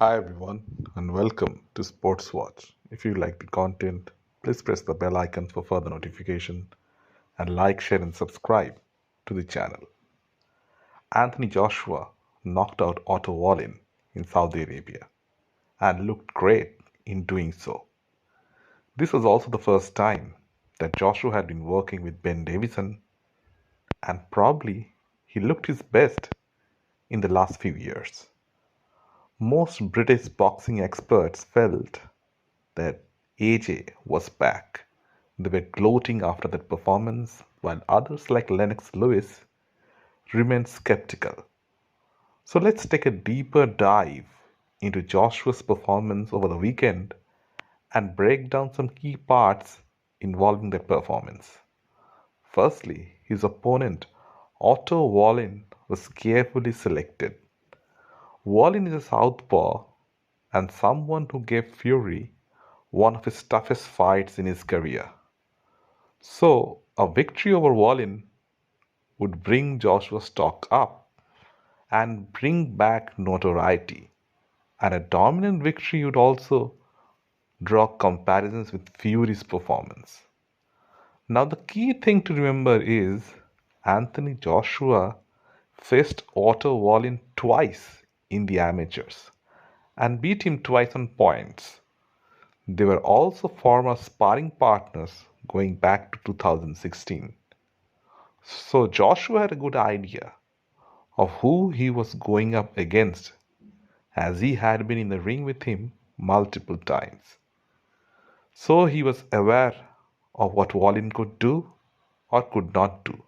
Hi everyone and welcome to Sports Watch. If you like the content, please press the bell icon for further notification and like, share and subscribe to the channel. Anthony Joshua knocked out Otto Wallin in Saudi Arabia and looked great in doing so. This was also the first time that Joshua had been working with Ben Davison and probably he looked his best in the last few years. Most British boxing experts felt that AJ was back. They were gloating after that performance, while others like Lennox Lewis remained skeptical. So let's take a deeper dive into Joshua's performance over the weekend and break down some key parts involving that performance. Firstly, his opponent, Otto Wallin, was carefully selected. Wallin is a southpaw and someone who gave Fury one of his toughest fights in his career. So, a victory over Wallin would bring Joshua's stock up and bring back notoriety. And a dominant victory would also draw comparisons with Fury's performance. Now, the key thing to remember is Anthony Joshua faced Otto Wallin twice in the amateurs and beat him twice on points. They were also former sparring partners going back to 2016. So Joshua had a good idea of who he was going up against as he had been in the ring with him multiple times. So he was aware of what Wallin could do or could not do.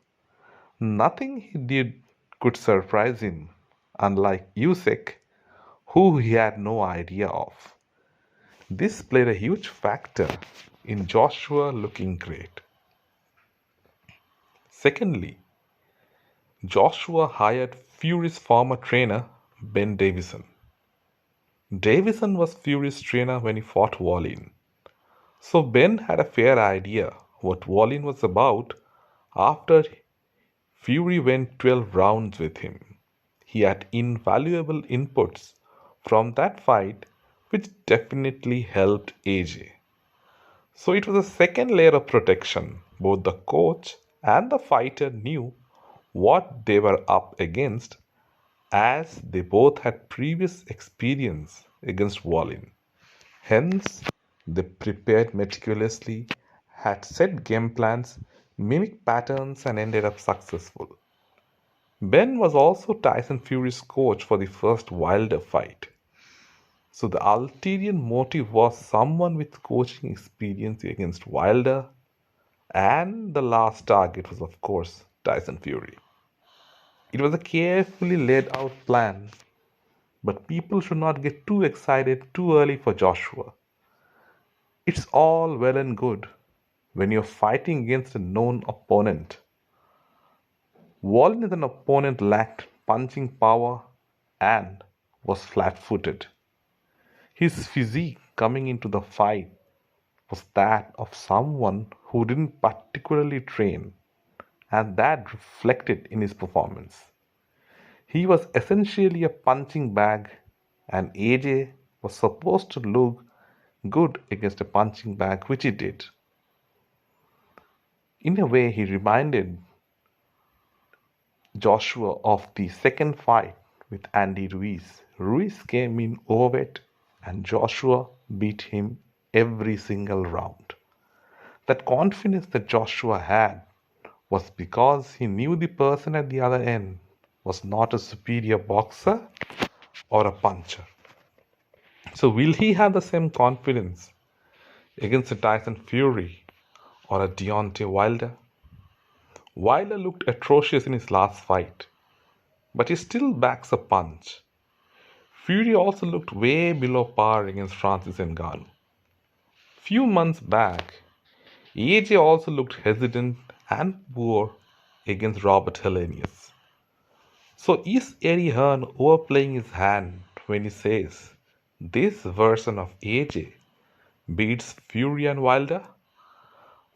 Nothing he did could surprise him, unlike Usyk, who he had no idea of. This played a huge factor in Joshua looking great. Secondly, Joshua hired Fury's former trainer, Ben Davison. Davison was Fury's trainer when he fought Wallin. So Ben had a fair idea what Wallin was about after Fury went 12 rounds with him. He had invaluable inputs from that fight which definitely helped AJ. So it was a second layer of protection. Both the coach and the fighter knew what they were up against as they both had previous experience against Wallin. Hence, they prepared meticulously, had set game plans, mimicked patterns, and ended up successful. Ben was also Tyson Fury's coach for the first Wilder fight. So the ulterior motive was someone with coaching experience against Wilder, and the last target was, of course, Tyson Fury. It was a carefully laid out plan, but people should not get too excited too early for Joshua. It's all well and good when you're fighting against a known opponent. Wallin is an opponent lacked punching power and was flat footed. His physique coming into the fight was that of someone who didn't particularly train, and that reflected in his performance. He was essentially a punching bag, and AJ was supposed to look good against a punching bag, which he did. In a way, he reminded Joshua of the second fight with Andy Ruiz. Ruiz came in overweight, and Joshua beat him every single round. That confidence that Joshua had was because he knew the person at the other end was not a superior boxer or a puncher. So, will he have the same confidence against a Tyson Fury or a Deontay Wilder? Wilder looked atrocious in his last fight, but he still backs a punch. Fury also looked way below par against Francis Ngannou. Few months back, AJ also looked hesitant and poor against Robert Helenius. So is Eddie Hearn overplaying his hand when he says this version of AJ beats Fury and Wilder?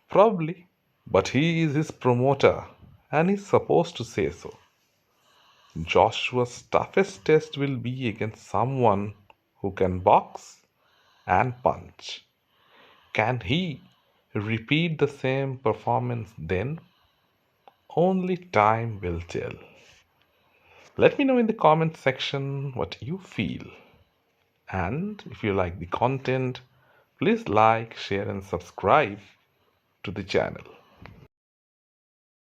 Probably, but he is his promoter and is supposed to say so. Joshua's toughest test will be against someone who can box and punch. Can he repeat the same performance then? Only time will tell. Let me know in the comment section what you feel. And if you like the content, please like, share, and subscribe to the channel.